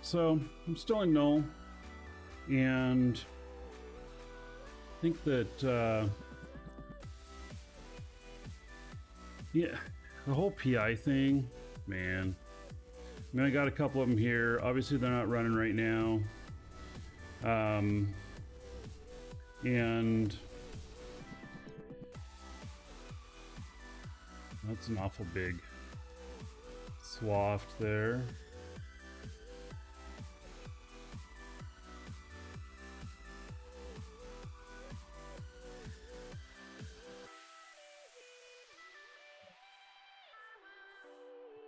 So I'm still in null, and I think that yeah, the whole PI thing, man. I mean, I got a couple of them here. Obviously, they're not running right now, and that's an awful big swath there.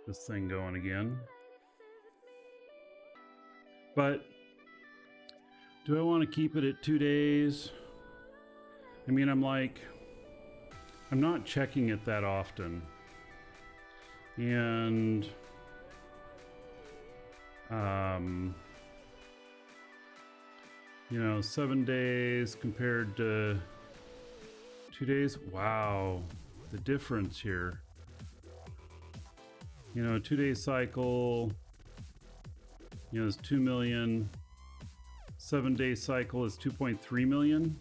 This thing going again. But do I want to keep it at 2 days? I mean, I'm not checking it that often. And you know, 7 days compared to 2 days. Wow, the difference here. You know, 2 day cycle, you know, is 2 million. 7 day cycle is 2.3 million.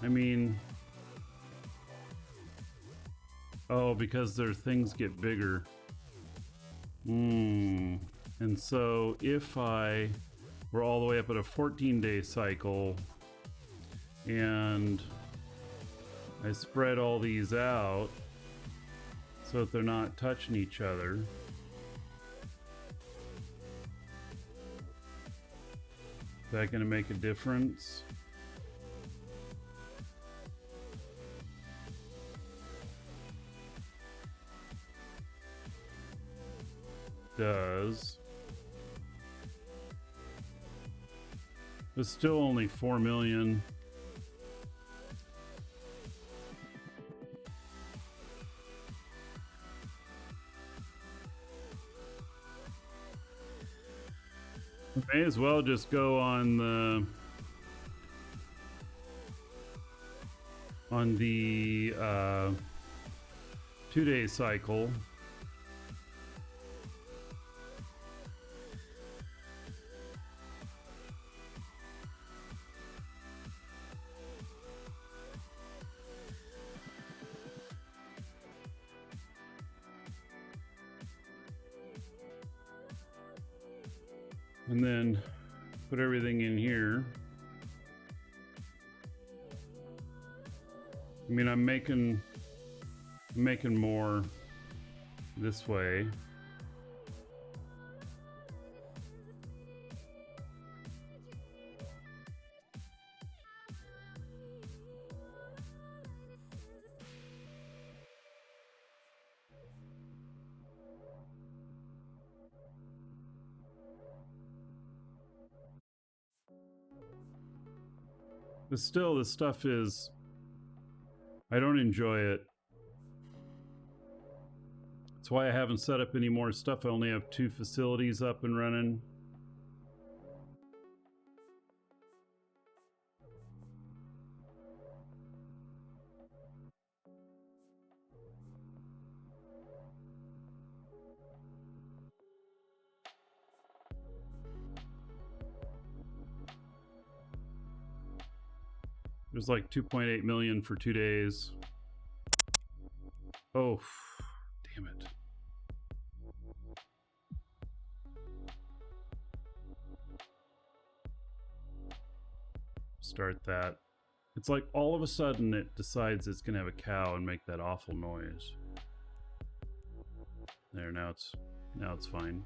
I mean, oh, because their things get bigger. And so if I were all the way up at a 14-day cycle and I spread all these out so that they're not touching each other, is that going to make a difference? Does. It's still only 4 million. May as well just go on the 2 day cycle. And then put everything in here. I mean, I'm making more this way. But still, this stuff is, I don't enjoy it. That's why I haven't set up any more stuff. I only have 2 facilities up and running. There's like 2.8 million for 2 days. Oh, damn it. Start that. It's like all of a sudden it decides it's gonna have a cow and make that awful noise. There, now it's fine.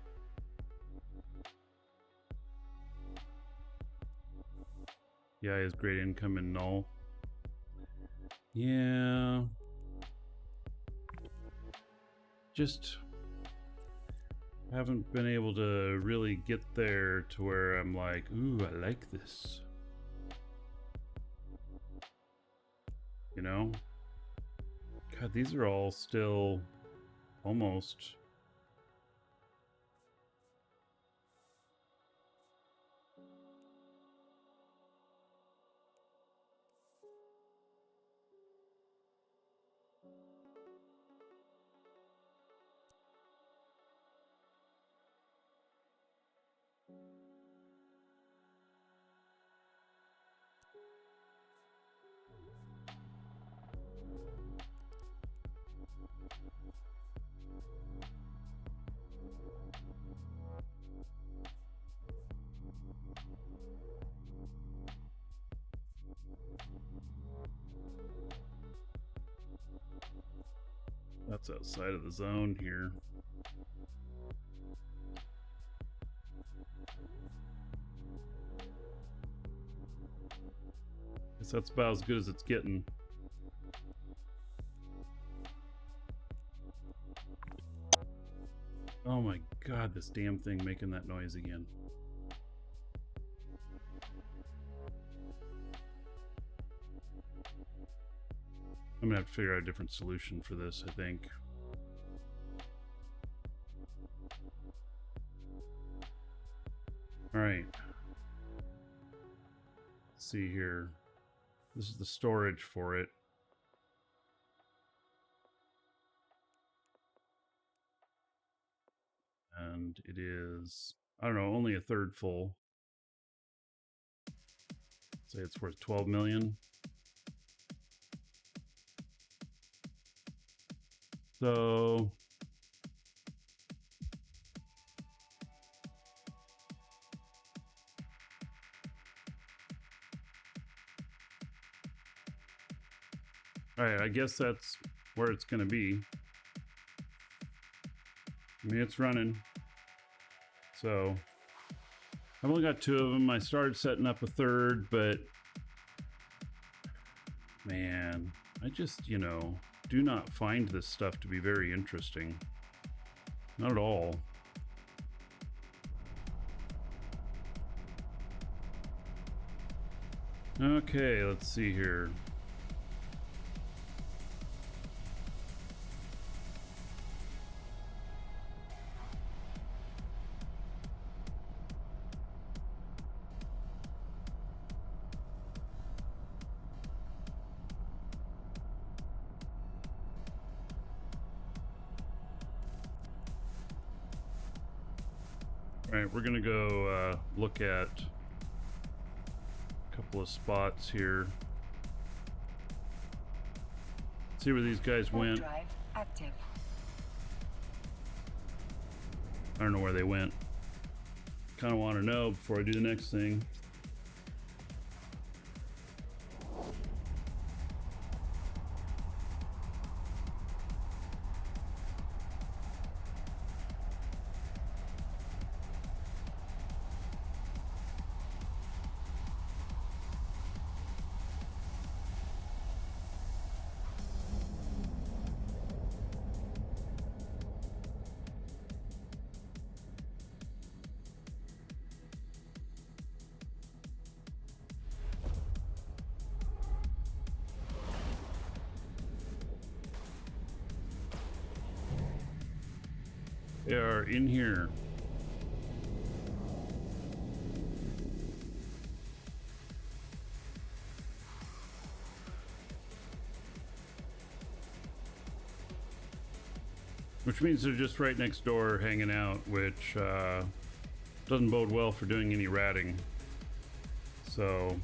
Yeah, he has great income in null. Yeah. Just haven't been able to really get there to where I'm like, ooh, I like this. You know? God, these are all still almost. It's outside of the zone here. Guess that's about as good as it's getting. Oh my god, this damn thing making that noise again. I'm gonna have to figure out a different solution for this, I think. All right. Let's see here. This is the storage for it. And it is, I don't know, only a third full. Say it's worth 12 million. So all right, I guess that's where it's going to be. I mean, it's running. So I've only got 2 of them. I started setting up a third, but man, I just, you know, do not find this stuff to be very interesting. Not at all. Okay, let's see here. All right, we're gonna go look at a couple of spots here. See where these guys went. Drive active. I don't know where they went. Kind of want to know before I do the next thing. They are in here. Which means they're just right next door hanging out, which doesn't bode well for doing any ratting. So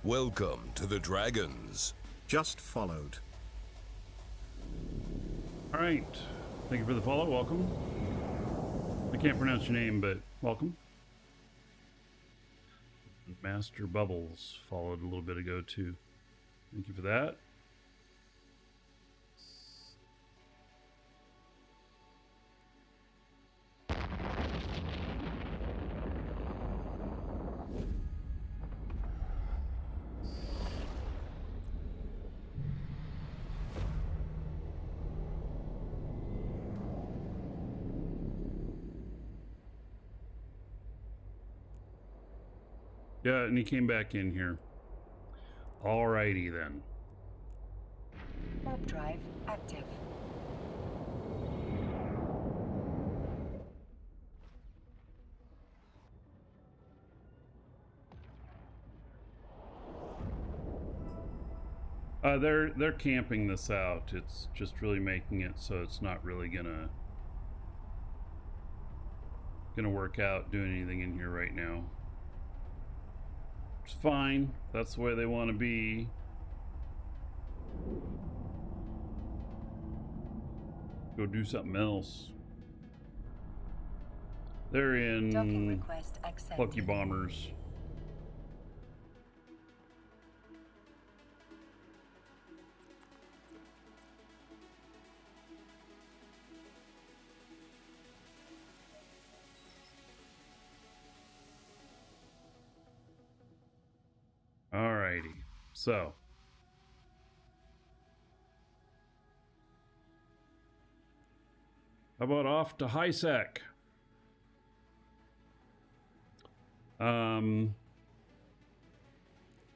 Welcome to the Dragons. Just followed. all right, thank you for the follow. Welcome. I can't pronounce your name, but welcome. Master Bubbles followed a little bit ago too. Thank you for that. Yeah, and he came back in here. Alrighty then. Warp drive active. They're camping this out. It's just really making it so it's not really gonna work out doing anything in here right now. It's fine. That's the way they want to be. Go do something else. They're in Plucky Bombers. Alrighty, so how about off to HiSec?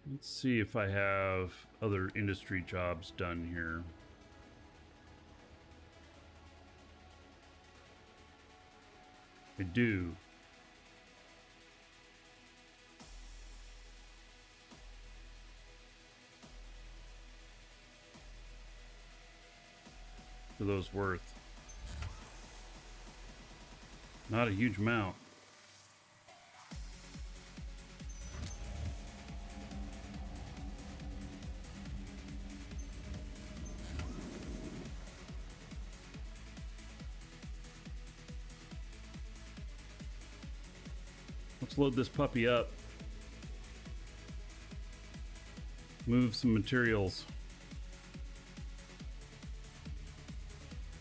Let's see if I have other industry jobs done here. I do. For those worth. Not a huge amount. Let's load this puppy up. Move some materials.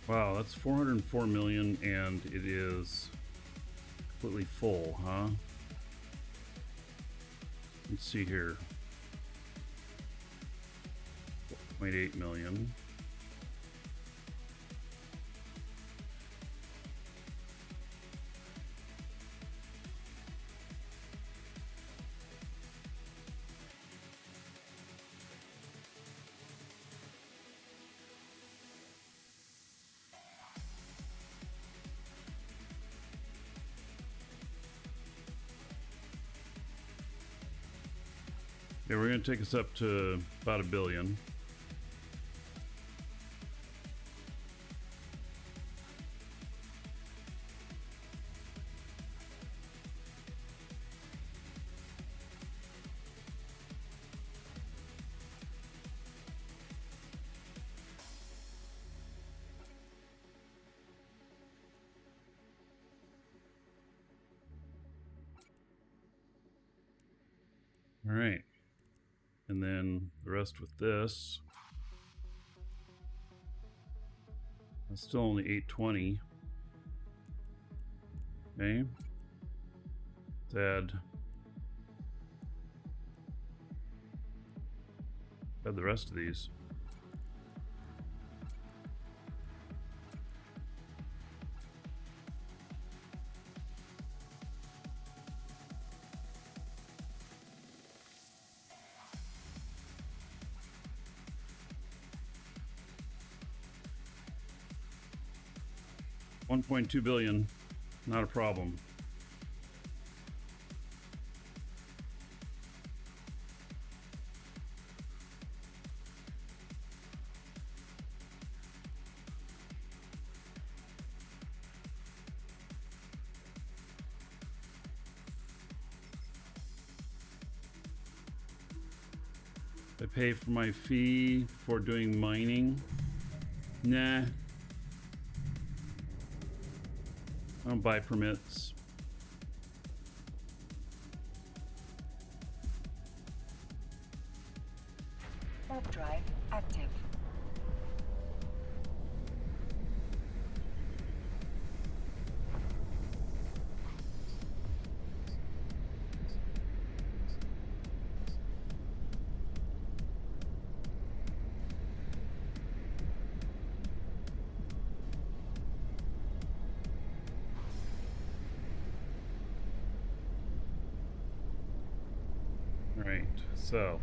Wow, that's 404 million and it is completely full, huh? Let's see here. 0.8 million. Yeah, we're going to take us up to about 1 billion. All right. And then the rest with this. That's still only 820. Okay. Let's add the rest of these. $1.2 billion, not a problem. I pay for my fee for doing mining. Nah. I don't buy permits. Warp drive active. All right, so.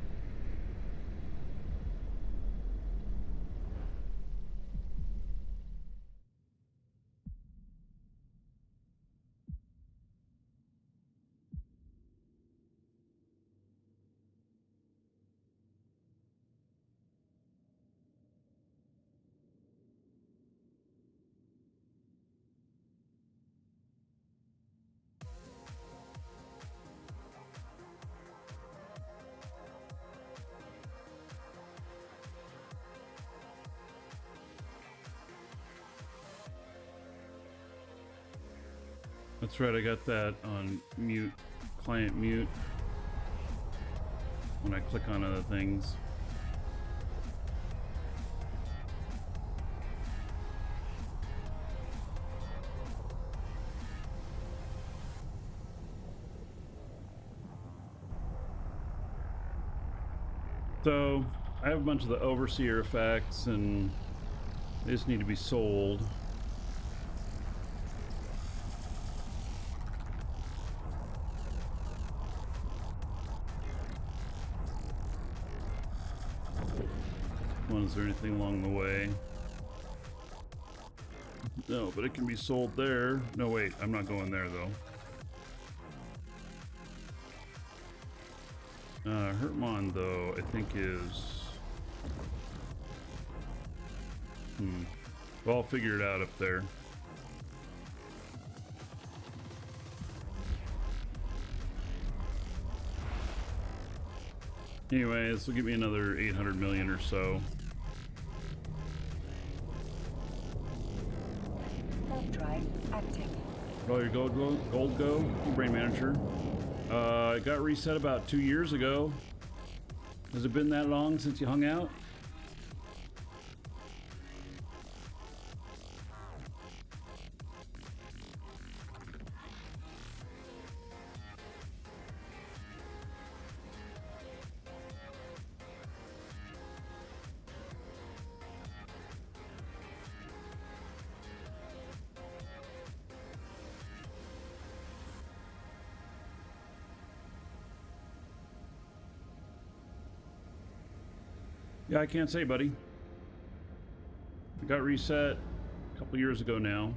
That's right, I got that on mute, client mute, when I click on other things. So, I have a bunch of the overseer effects, and they just need to be sold. Is there anything along the way? No, but it can be sold there. No, wait, I'm not going there though. Hertmon though, I think is... Well, I'll figure it out up there. Anyway, this will give me another 800 million or so. Drive active. Oh, your gold go? Brain manager. It got reset about 2 years ago. Has it been that long since you hung out? Yeah, I can't say, buddy. It got reset a couple years ago now.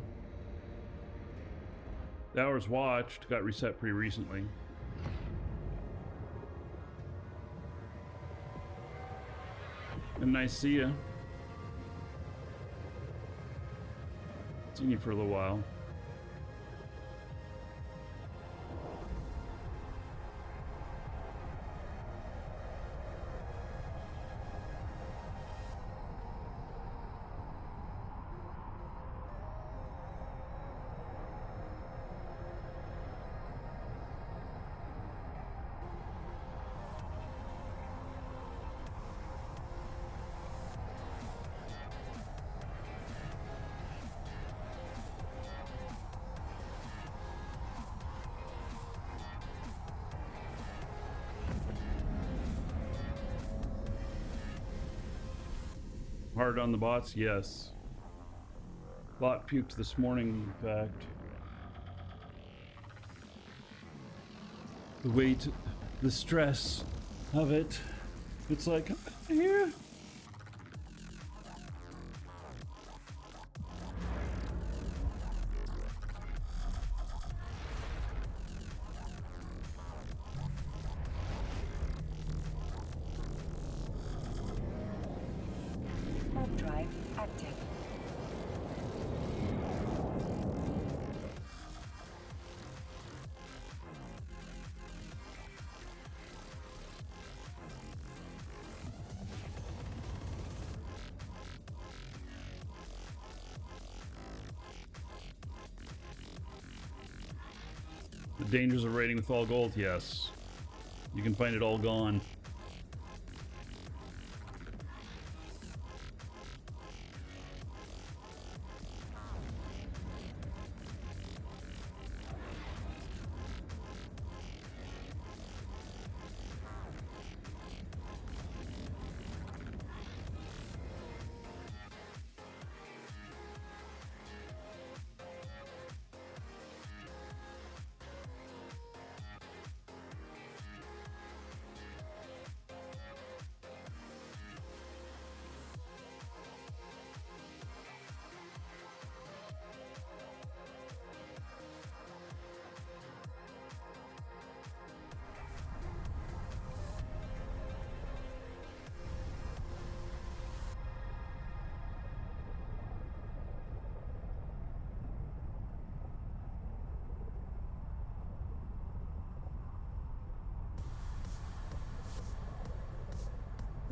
The hours watched got reset pretty recently. And nice to see ya. Seen you for a little while. Hard on the bots? Yes. Bot puked this morning, in fact. The weight, the stress of it. It's like, here. Drive active. The dangers of raiding with all gold? Yes. You can find it all gone.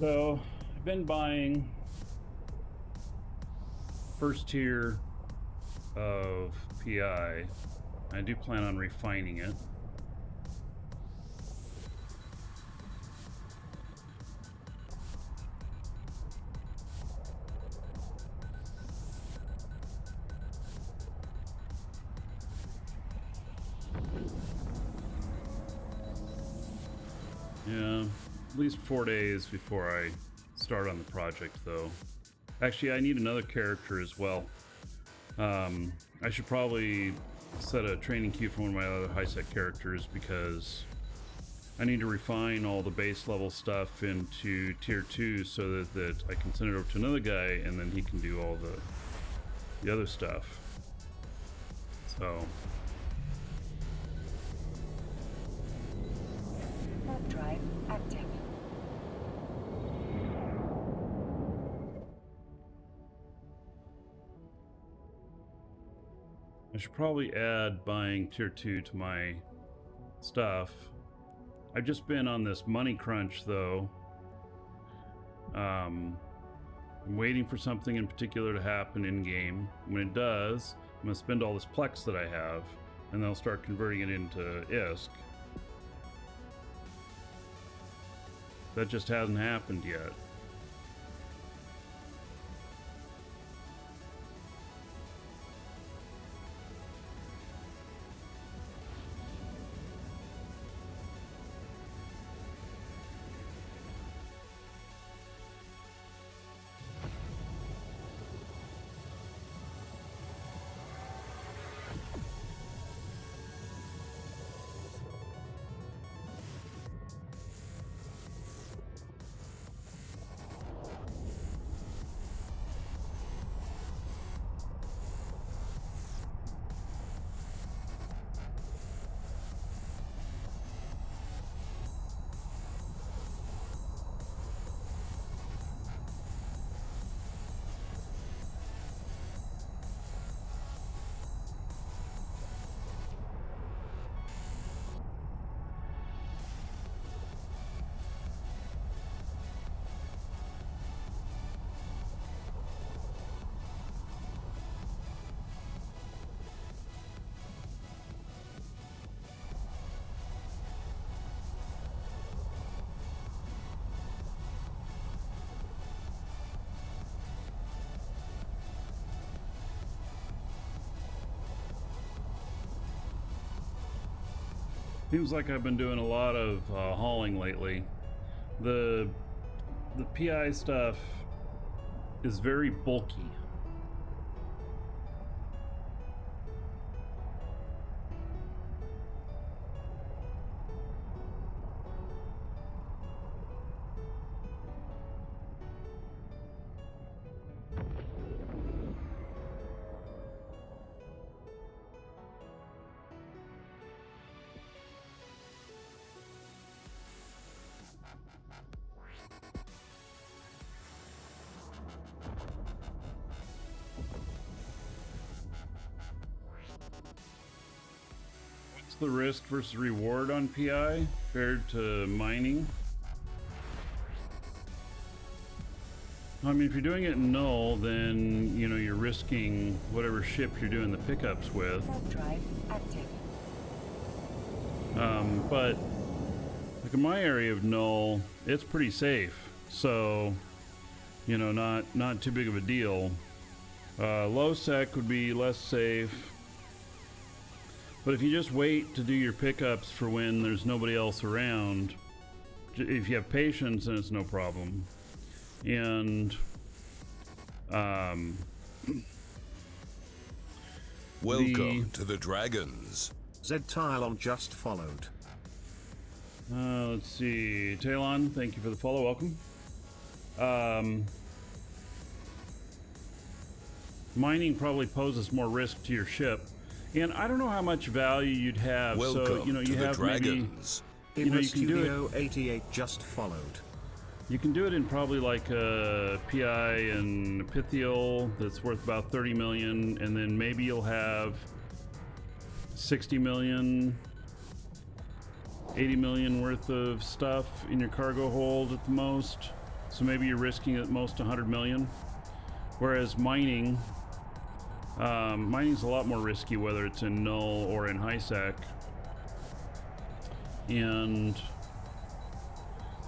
So, I've been buying first tier of PI I do plan on refining it. Yeah, at least 4 days before I start on the project, though. Actually, I need another character as well. I should probably set a training queue for one of my other high-set characters because I need to refine all the base level stuff into tier 2 so that I can send it over to another guy and then he can do all the other stuff. So... Warp drive active. I should probably add buying tier 2 to my stuff. I've just been on this money crunch though. I'm waiting for something in particular to happen in game. When it does, I'm going to spend all this Plex that I have and then I'll start converting it into ISK. That just hasn't happened yet. Seems like I've been doing a lot of hauling lately. The PI stuff is very bulky. The risk versus reward on PI compared to mining? I mean, if you're doing it in null, then you know you're risking whatever ship you're doing the pickups with. Warp drive active. But like in my area of null, it's pretty safe, so you know, not too big of a deal. Low sec would be less safe. But if you just wait to do your pickups for when there's nobody else around, if you have patience, then it's no problem. And welcome to the Dragons. Z-Tylon just followed. Let's see, Talon, thank you for the follow. Welcome. Mining probably poses more risk to your ship. And I don't know how much value you'd have. Welcome so, you know, you to have the Dragons. maybe, you know, you can do it. Studio 88 just followed. You can do it in probably like a PI and Epithial that's worth about 30 million, and then maybe you'll have 60 million, 80 million worth of stuff in your cargo hold at the most. So maybe you're risking at most 100 million. Whereas mining, Mining's a lot more risky whether it's in null or in high sec. And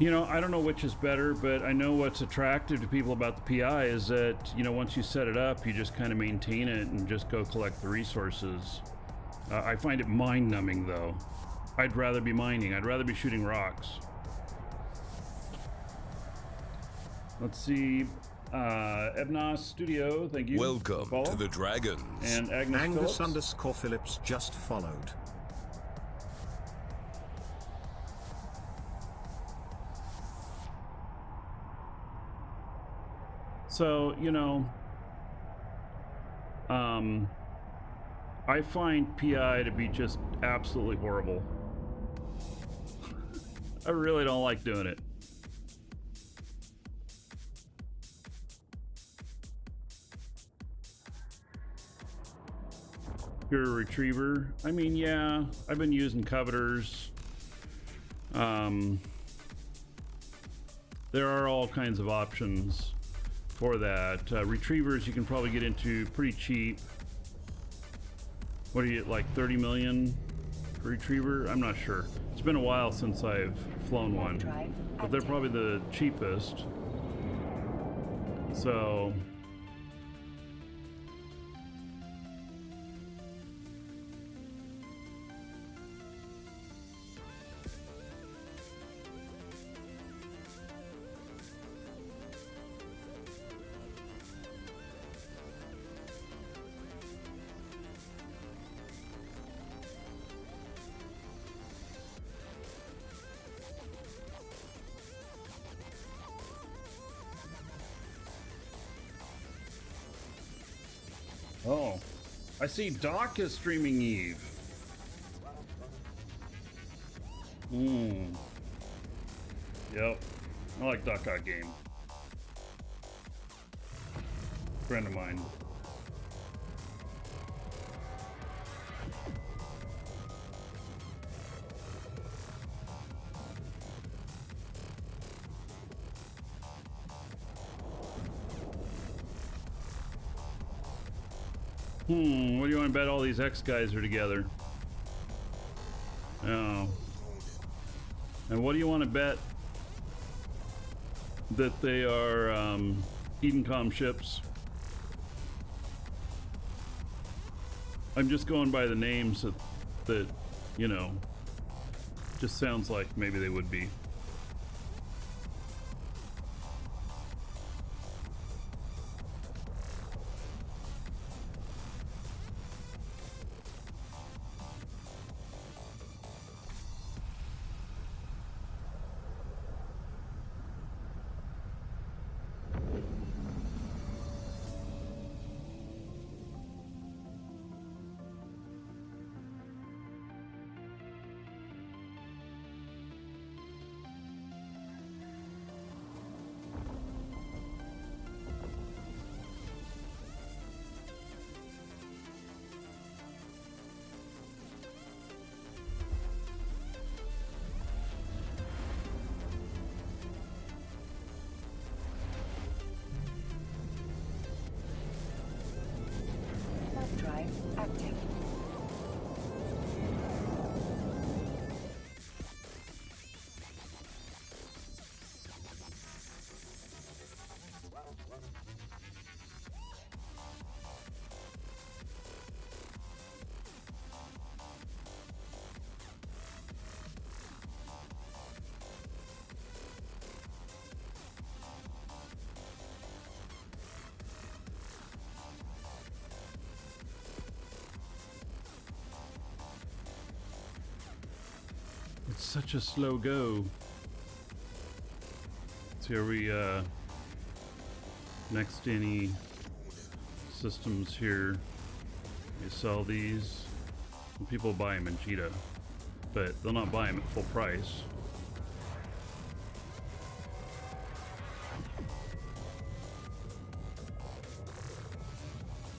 you know, I don't know which is better, but I know what's attractive to people about the PI is that, you know, once you set it up, you just kind of maintain it and just go collect the resources. I find it mind-numbing, though. I'd rather be mining. I'd rather be shooting rocks. Let's see. Ebnos Studio, thank you. Welcome to the Dragons. And Agnes Angus Phillips. _Phillips just followed. So, you know, I find PI to be just absolutely horrible. I really don't like doing it. You're a retriever. I mean, yeah, I've been using coveters. There are all kinds of options for that. Retrievers you can probably get into pretty cheap. What do you get, like 30 million for retriever? I'm not sure. It's been a while since I've flown one, but they're probably the cheapest. So oh, I see Doc is streaming Eve. Yep. I like Doc Game. Friend of mine. What do you want to bet all these X guys are together? Oh. And what do you want to bet that they are Edencom ships? I'm just going by the names that, you know, just sounds like maybe they would be. Drive active. It's such a slow go. So are we next to any systems here? You sell these. People buy them in Cheetah, but they'll not buy them at full price.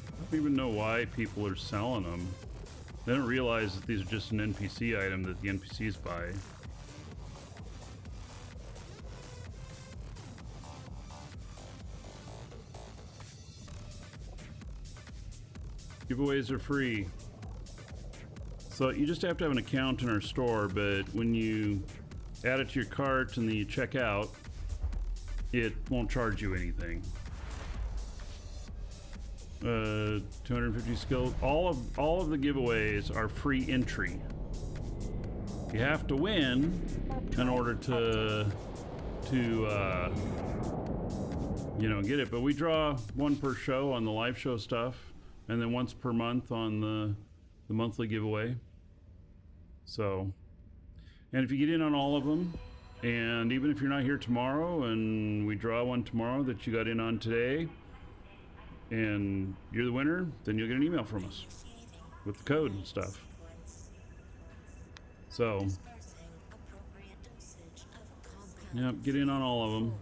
I don't even know why people are selling them. They don't realize that these are just an NPC item that the NPCs buy. Giveaways are free. So you just have to have an account in our store, but when you add it to your cart and then you check out, it won't charge you anything. 250 skills. All of the giveaways are free entry. You have to win in order to you know, get it. But we draw one per show on the live show stuff, and then once per month on the monthly giveaway. So, and if you get in on all of them, and even if you're not here tomorrow and we draw one tomorrow that you got in on today and you're the winner, then you'll get an email from us with the code and stuff. So, yep, get in on all of them.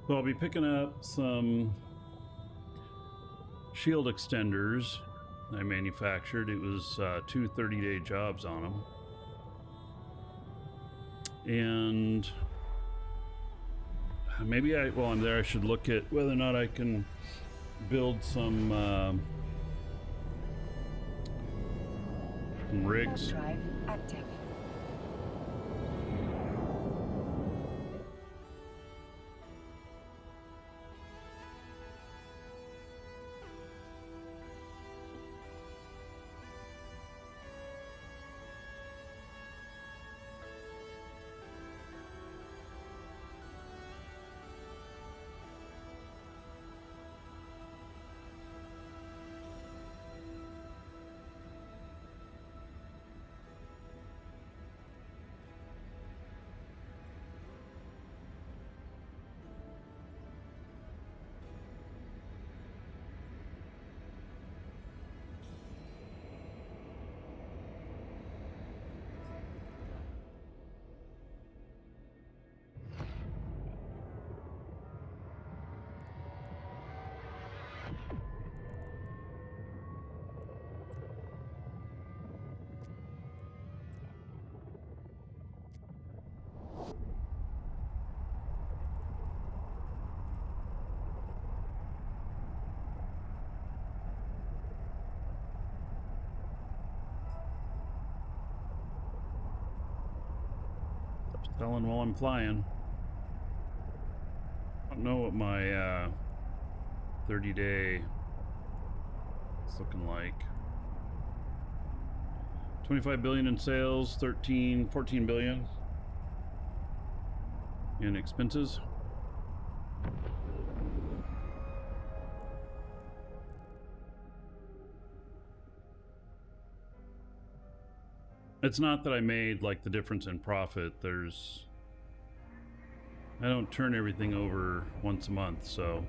So I'll be picking up some shield extenders I manufactured. It was 2 30-day jobs on them. And maybe while I'm there, I should look at whether or not I can build some rigs. Drive active. Selling while I'm flying. I don't know what my 30-day is looking like. 25 billion in sales, 14 billion in expenses. It's not that I made like the difference in profit. I don't turn everything over once a month, so.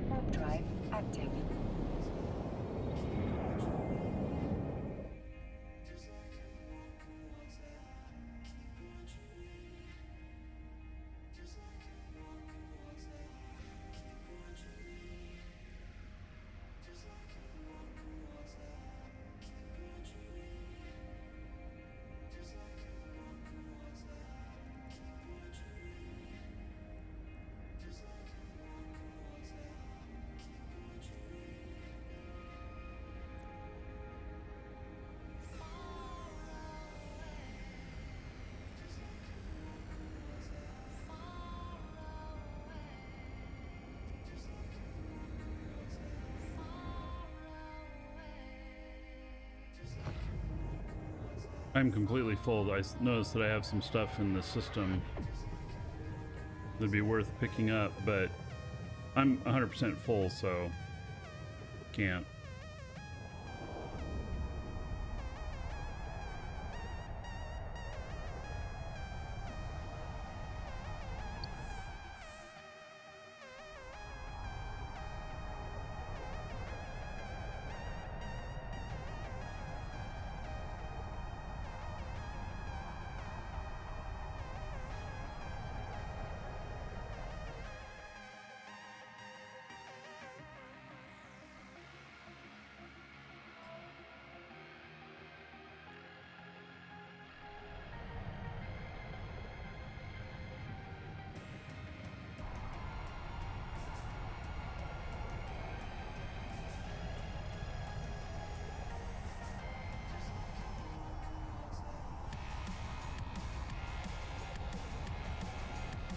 Warp drive active. I'm completely full. I noticed that I have some stuff in the system that'd be worth picking up, but I'm 100% full, so can't.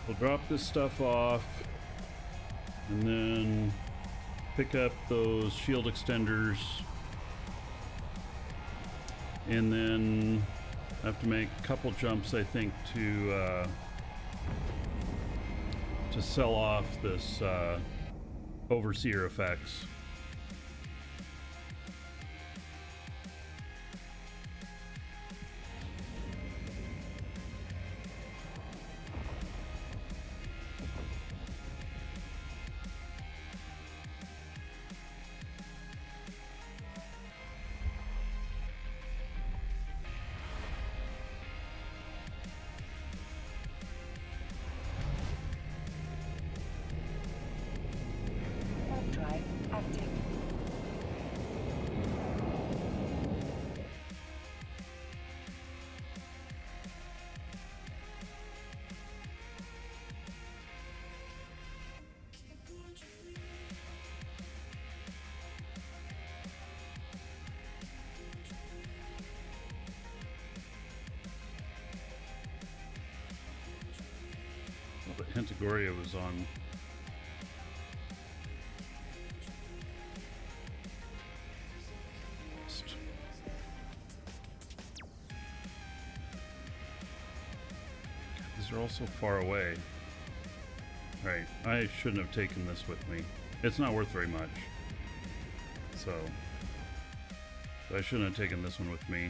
We'll drop this stuff off and then pick up those shield extenders, and then I have to make a couple jumps, I think, to sell off this overseer effects. Warp drive active. Well, but Hentagoria was on. These are all so far away. Right, I shouldn't have taken this with me. It's not worth very much. So I shouldn't have taken this one with me.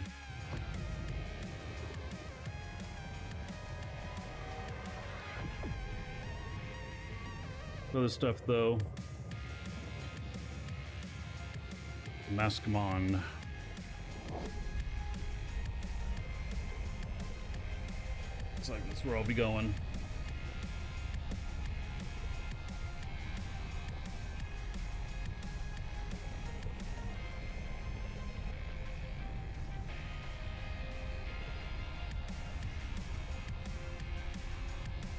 Other stuff though. Mascamon. Looks like that's where I'll be going.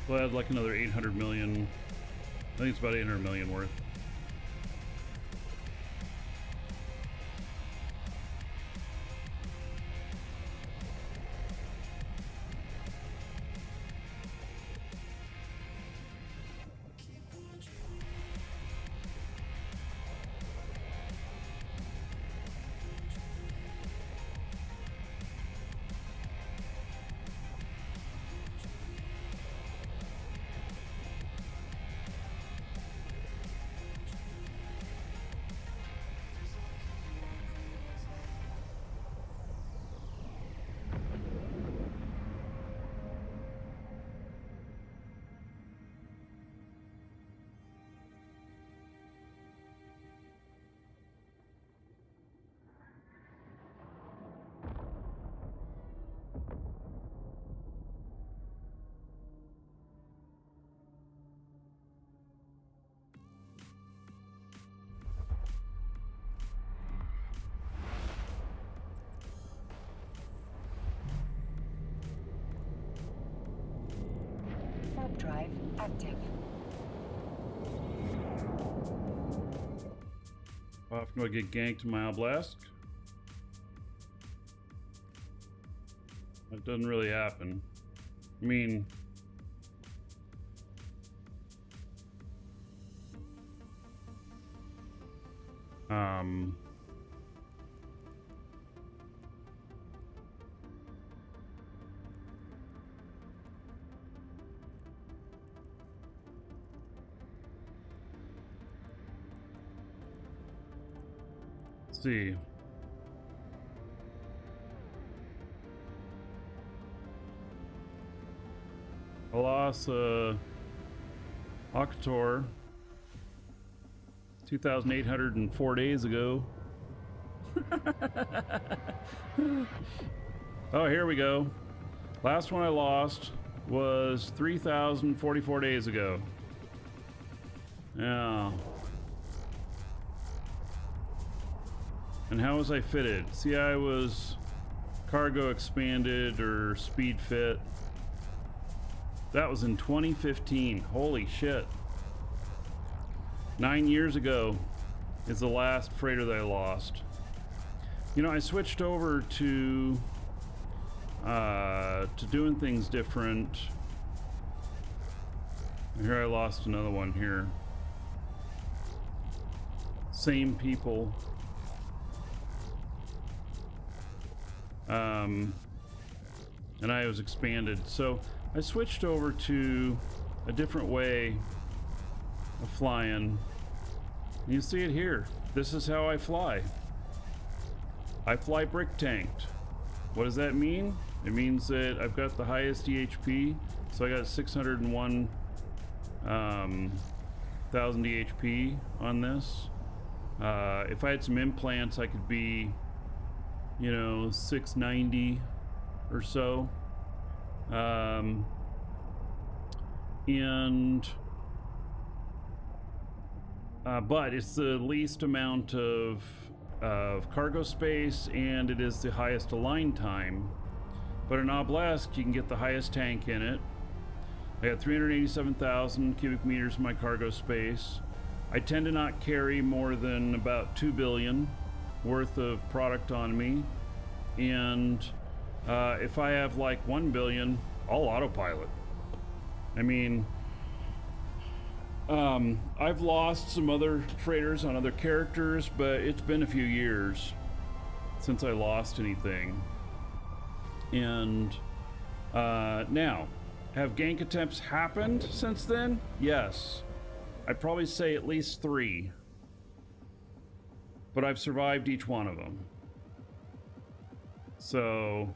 We'll add like another 800 million. I think it's about 800 million worth. Warp drive active. How often do I get ganked in my Oblast? That doesn't really happen. I mean, Let's see. I lost Octor 2,804 days ago. Oh, here we go. Last one I lost was 3,044 days ago. Yeah. And how was I fitted? See, I was cargo expanded or speed fit. That was in 2015. Holy shit. 9 years ago is the last freighter that I lost. You know, I switched over to doing things different. Here I lost another one here. Same people. And I was expanded. So I switched over to a different way of flying. You see it here. This is how I fly. I fly brick tanked. What does that mean? It means that I've got the highest EHP, so I got 601 thousand EHP on this. If I had some implants, I could be, you know, 690 or so. But it's the least amount of cargo space, and it is the highest align time. But in Obelisk, you can get the highest tank in it. I got 387,000 cubic meters in my cargo space. I tend to not carry more than about 2 billion worth of product on me. And if I have like 1 billion, I'll autopilot. I mean, I've lost some other freighters on other characters, but it's been a few years since I lost anything. And now, have gank attempts happened since then? Yes. I'd probably say at least 3. But I've survived each one of them. So,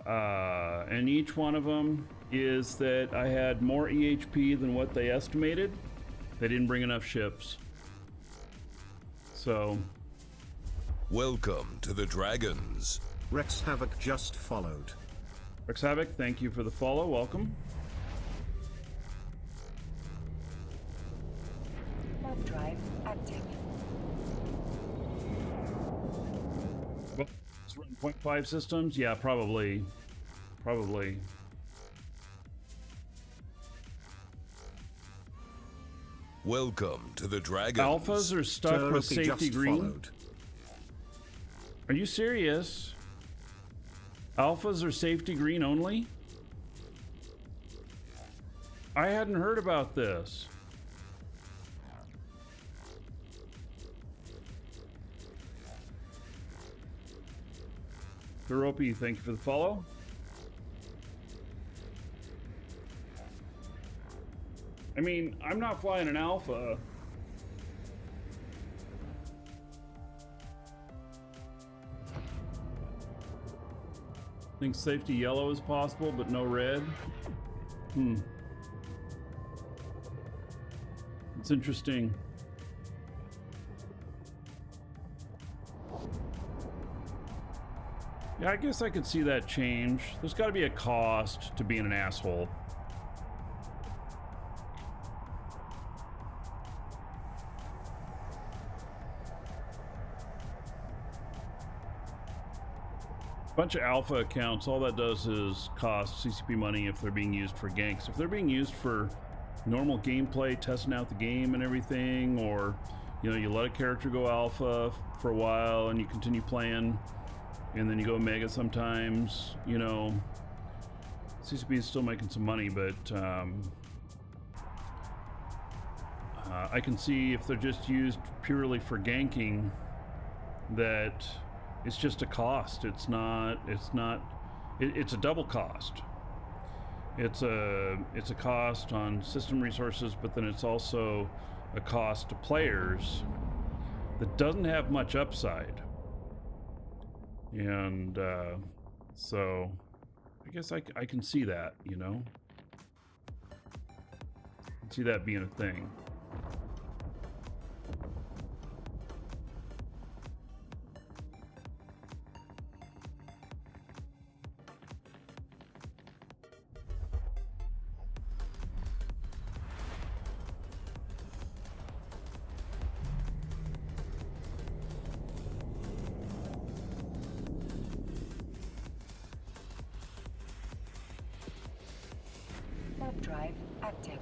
and each one of them is that I had more EHP than what they estimated. They didn't bring enough ships. So. Welcome to the Dragons. Rex Havoc just followed. Rex Havoc, thank you for the follow. Welcome. Warp drive active. Well, let's run 0.5 systems. Yeah, probably. Probably. Welcome to the Dragons. Alphas are stuck with Turkey safety just green. followed. Are you serious? Alphas are safety green only? I hadn't heard about this. Hiropi, thank you for the follow. I mean, I'm not flying an alpha. I think safety yellow is possible, but no red. It's interesting. Yeah, I guess I could see that change. There's got to be a cost to being an asshole. Bunch of alpha accounts, all that does is cost CCP money if they're being used for ganks. If they're being used for normal gameplay, testing out the game and everything, or you know, you let a character go alpha for a while and you continue playing and then you go mega sometimes, you know, CCP is still making some money, but I can see if they're just used purely for ganking that it's just a cost. It's a double cost. It's a cost on system resources, but then it's also a cost to players that doesn't have much upside. And so I guess I can see that, you know? I can see that being a thing. Warp drive active.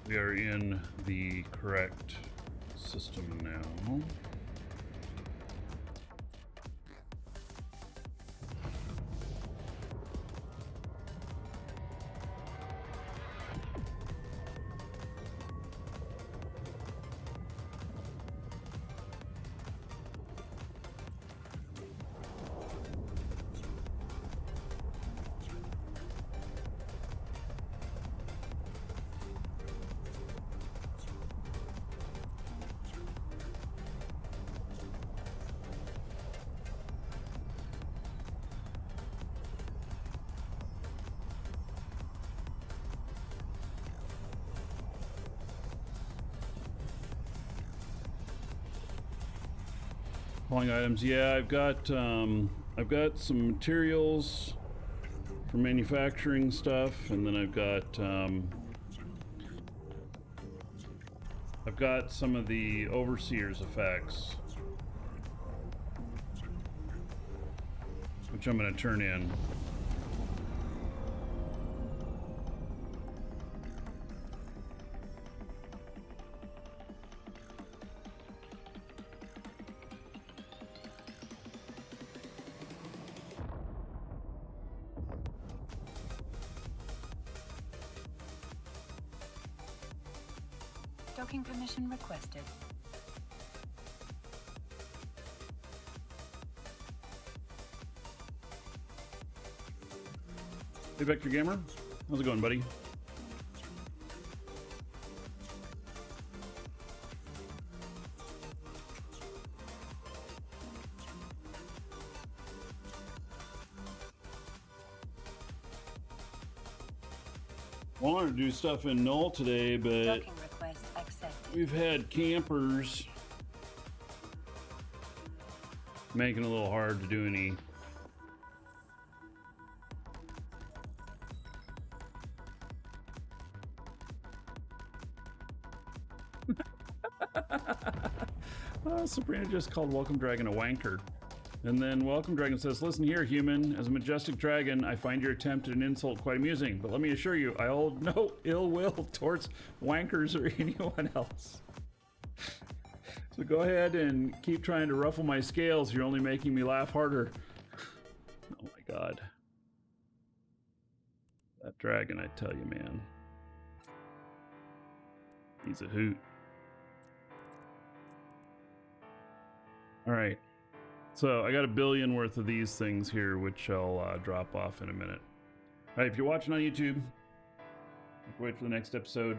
We are in the correct system now. Calling items. Yeah, I've got some materials for manufacturing stuff, and then I've got some of the overseer's effects, which I'm going to turn in. Docking permission requested. Hey, Vector Gamer. How's it going, buddy? Wanted to do stuff in Null today, but Docking request accepted. we've had campers making it a little hard to do any Sabrina just called Welcome Dragon a wanker. And then Welcome Dragon says, listen here, human. As a majestic dragon, I find your attempt at an insult quite amusing. But let me assure you, I hold no ill will towards wankers or anyone else. So go ahead and keep trying to ruffle my scales. You're only making me laugh harder. Oh my god. That dragon, I tell you, man. He's a hoot. All right. So I got 1 billion worth of these things here, which I'll drop off in a minute. All right, if you're watching on YouTube, wait for the next episode.